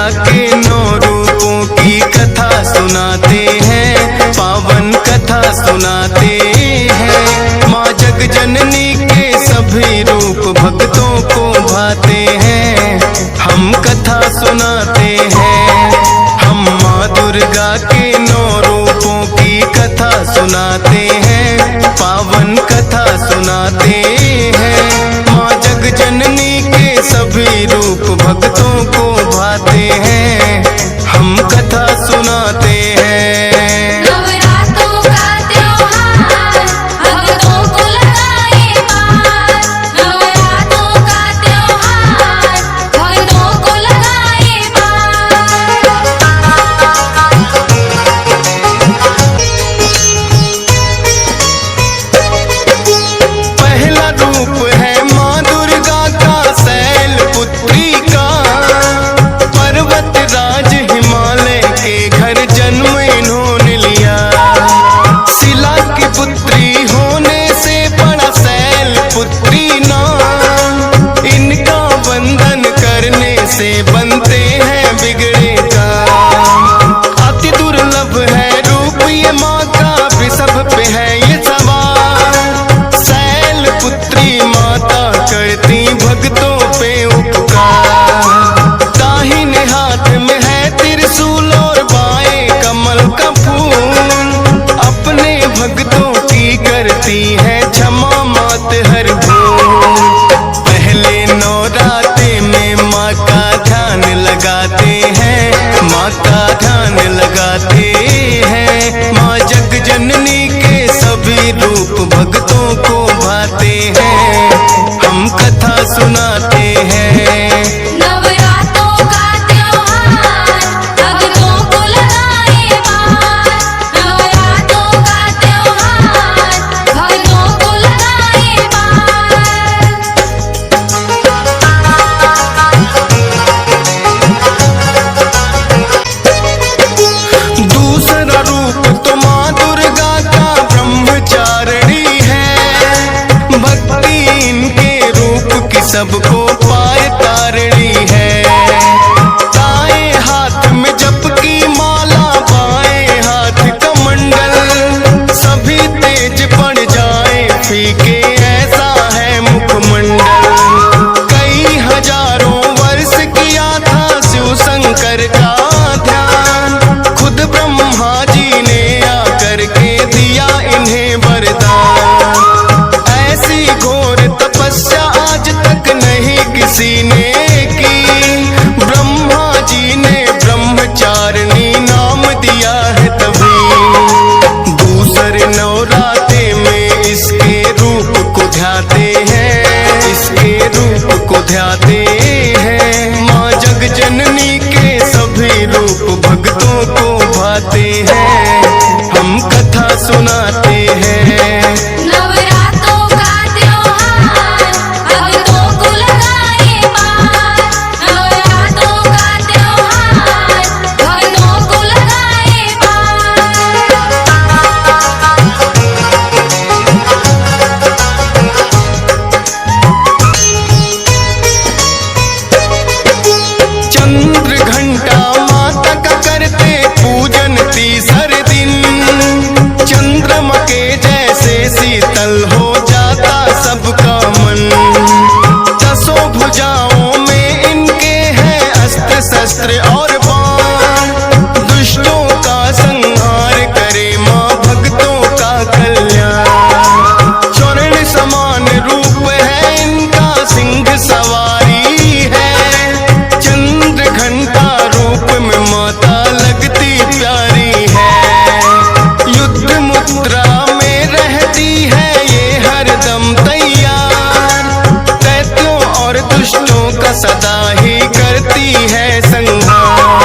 के 9 रूपों की कथा सुनाते हैं, पावन कथा सुनाते हैं। माँ जगजननी के सभी रूप भक्तों को भाते हैं, हम कथा सुनाते हैं। हम माँ दुर्गा के 9 रूपों की कथा सुनाते हैं, पावन कथा सुनाते हैं। माँ जगजननी के सभी रूप भक्तों को भाते हैं, हम कथा सुनाते हैं। नवरात्रों का त्योहार भक्तों को लगाए पार, नवरात्रों का त्योहार भक्तों को लगाए पहला रूप है माँ दुर्गा का शैलपुत्री का, पर्वत राज हिमालय के घर जन्म इन्होंने लिया। शिला की पुत्री होने से बड़ा शैलपुत्री नाम, इनका वंदन करने से बनते हैं बिगड़े काम। अति दुर्लभ है रूप ये माँ का, भी सब पे है ये सवार। शैलपुत्री माता करती भक्तों पे उपकार। दाहिने हाथ में है त्रिशूल और बाएं कमल का फूल, अपने भक्तों की करती है क्षमा मात हर भूल। पहले नवरात्रे में माँ का ध्यान लगाते हैं, माँ का ध्यान लगाते हैं। माँ जगजननी के सभी रूप भक्तों को भाते हैं, हम कथा सुनाते हैं। नवरात्रों का त्योहार भक्तों को लगाए पार, नवरात्रों का त्योहार भक्तों को लगाए दूसरा रूप तो माँ दुर्गा का ब्रह्मचारिणी है, भक्ति इनके रूप की सबको पाए तारणी है। दाएं हाथ में जप की माला, बाएं हाथ कमंडल, सभी तेज पड़ जाए फीके ऐसा है मुखमंडल। कई हजारों वर्ष किया था शिव शंकर का ध्यान, खुद ब्रह्मा जी ने आकर के दिया इन्हें वरदान। ऐसी घोर तपस्या आज तक नहीं किसी ने की, ब्रह्मा जी ने ब्रह्मचारिणी नाम दिया है तभी। दूसरे नवरात्रे में इसके रूप को ध्याते हैं, इसके रूप को ध्याते हैं। माँ जगजननी के सभी रूप भक्तों को भाते हैं, हम कथा सुनाते हैं। नवरात्रों का त्योहार भक्तों को लगाए पार, नवरात्रों का त्योहार भक्तों को लगाए चंद्र घंटा माता का करते पूजन तीसर दिन, चंद्रमा के जैसे शीतल हो जाता सबका मन। 10 भुजाओं में इनके हैं अस्त्र शस्त्र और बाण, दुष्टों का संहार करे माँ भक्तों का कल्याण। स्वर्ण समान रूप है इनका, सिंह सवारी है, चंद्र घंटा रूप में माता लगती प्यारी है। युद्ध मुद्रा में रहती है ये हरदम तैयार, दैत्यों और दुष्टों का सदा ही करती है संहार।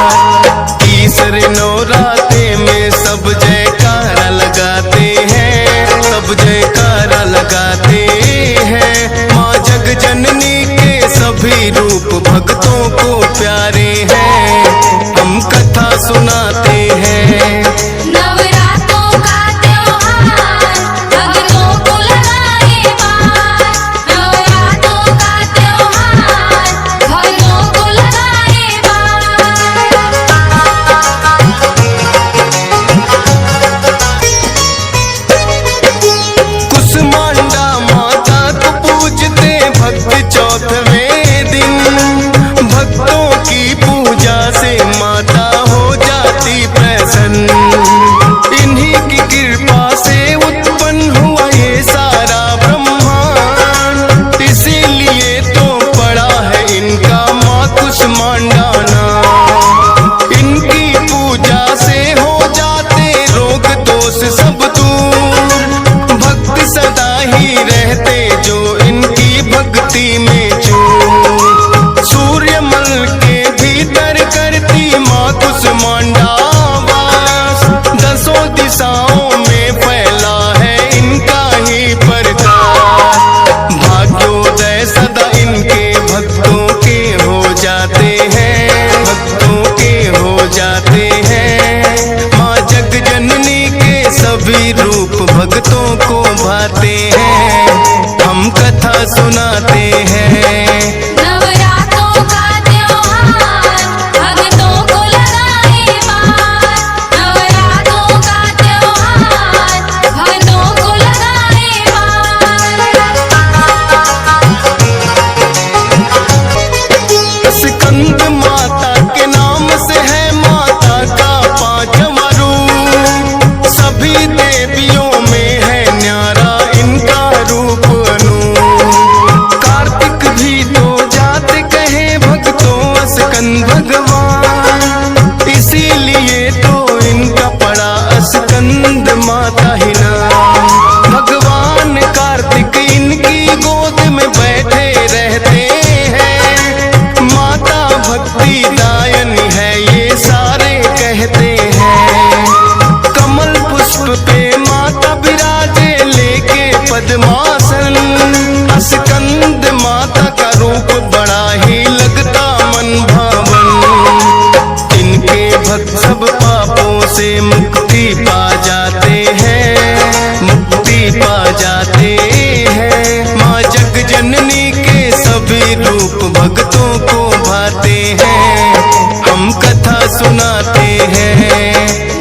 कथा सुनाते हैं। नवरात्रों का त्योहार भक्तों को लगाए पार। नवरात्रों का त्योहार भक्तों को लगाए पार। स्कंद माता के नाम से है माता का पांचवा रूप। सभी देवियों में है न्यारा इनका रूप अनूप। कार्तिक भी तो जाते कहे भक्तों स्कंद भगवान, इसीलिए तो इनका पड़ा स्कंद माता ही नाम। भगवान कार्तिक इनकी गोद में बैठे रहते हैं। माता भक्ति दायनी है ये सारे कहते हैं। कमल पुष्प पे माता विराजे लेके पद्मासन। स्कंद माता का रूप बड़ा ही लगता मन भावन। इनके भक्त सब पापों से मुक्ति पा जाते हैं, मुक्ति पा जाते हैं। माँ जग जननी के सभी रूप भक्तों को भाते हैं। हम कथा सुनाते हैं।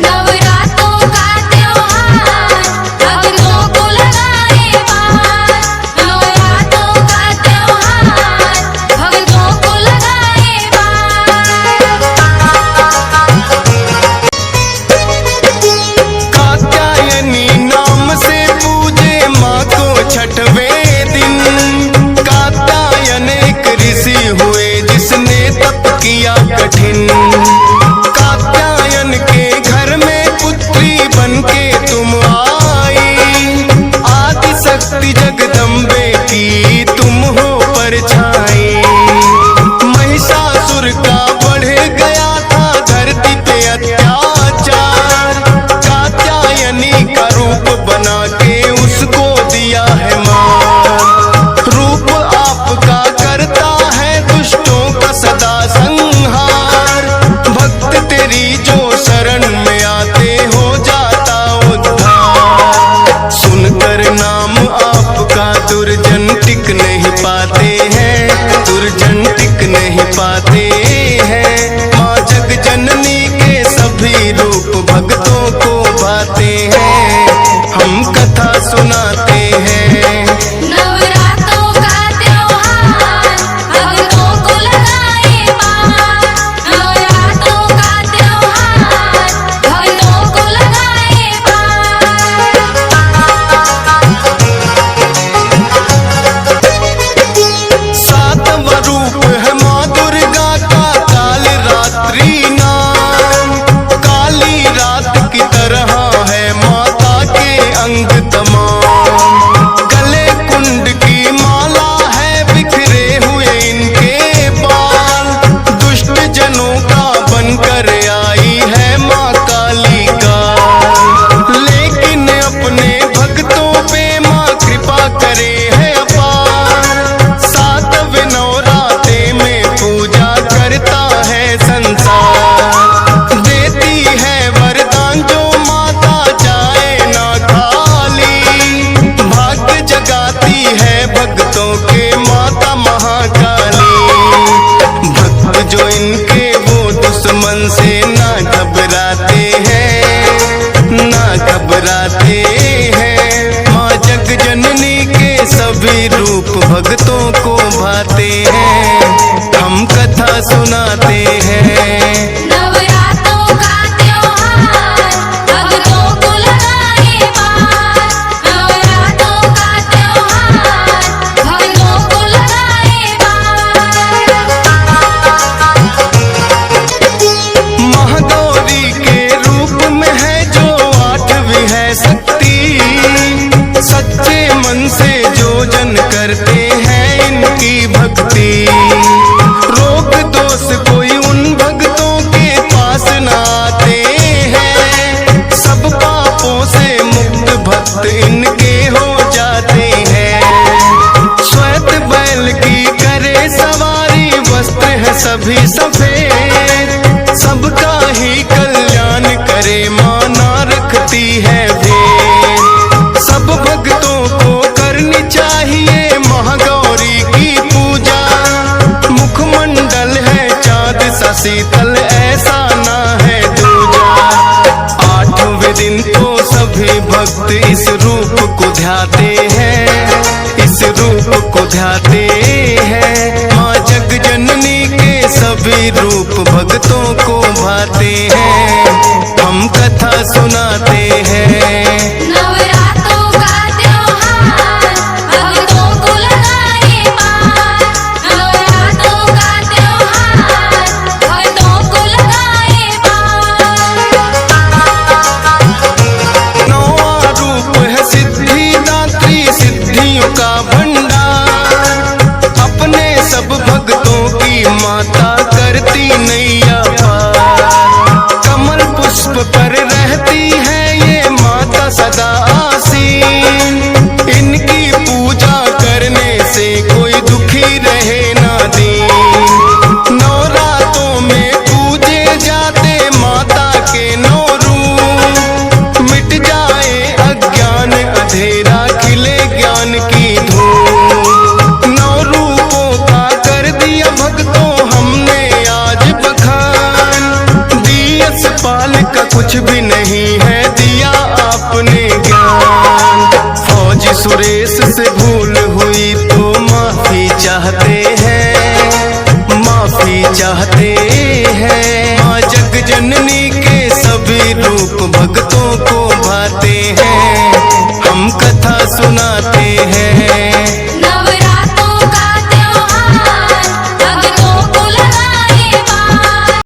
नवरात्रों का त्योहार भक्तों को लगाए पार। नवरात्रों का त्योहार भक्तों को लगाए पार। कात्यायनी नाम से पूजे माँ को छठवें दिन। कात्यायन एक ऋषि हुए जिसने तप किया कठिन। कात्यायन के घर में पुत्री बनके तुम आई। आदि शक्ति जगदम्बे की तुम हो परछाई। महिषासुर का बढ़ गया था धरती पे अत्याचार। कात्यायनी का रूप बना के उसको दिया है मार। रूप आपका करता है दुष्टों का सदा संहार। भक्त तेरी जो शरण में आते हो जाता उद्धार। सुनकर नाम आपका दुर्जन टिक नहीं पाते हैं, दुर्जन टिक नहीं पाते हैं। माँ जग जननी के सभी रूप भक्तों को भाते हैं। हम कथा सुनाते हैं। नवरात्रों का त्योहार भक्तों को लगाए पार। नवरात्रों का त्योहार भक्तों को लगाए पार। 7वां रूप है माँ दुर्गा का काल रात्रि नाम। काली रात की तरह है माता के अंग तमाम। गले कुंड की माला है बिखरे हुए इनके बाल। दुष्ट जनों का बनकर आई है माँ काली काल। लेकिन अपने भक्तों पे माँ कृपा करे है अपार। 7वें नवरात्रे में पूजा करता है संसार। देती है वरदान जो माता जाए ना खाली। भाग्य जगाती है भक्तों के माता महाकाली। भक्त जो इनके वो दुश्मन से ना घबराते हैं, ना घबराते हैं। माँ जग जननी के सभी रूप भक्तों को भाते हैं। हम कथा सुनाते हैं। नवरात्रों का त्योहार भक्तों को लगाए पार। नवरात्रों का त्योहार भक्तों को लगाए पार। महागौरी के रूप में है जो 8वीं है शक्ति। सच्चे मन से जो जन करते हैं इनकी भक्ति। रोग दोष कोई शीतल ऐसा ना है दूजा। आठवें दिन तो सभी भक्त इस रूप को ध्याते हैं, इस रूप को ध्याते हैं। माँ जग जननी के सभी रूप भक्तों को भाते हैं, हम कथा सुनाते हैं। नवरात्रों का त्योहार भक्तों को लगाए पार, नवरात्रों का त्योहार भक्तों को लगाए पार। नौवां रूप है सिद्धिदात्री, सिद्धियों का भंडार। अपने सब भक्तों की माता करती नैया पार। कमल पुष्प पर रहती है ये माता सदा आसीन। इनकी पूजा करने से कोई दुखी रहे ना दीन। नवरातों में पूजे जाते माता के नौ रूप। मिट जाए अज्ञान अंधेरा, खिले ज्ञान की धूप। नौ रूपों का कर दिया भक्तों हमने आज बखान। दियस पाल का कुछ भी नहीं है, दिया आपने ज्ञान। फौजी सुरेश से भूल हुई तो माफी चाहते हैं, माफी चाहते हैं। माँ जग जननी के सभी रूप भक्तों को भाते हैं, हम कथा सुनाते हैं।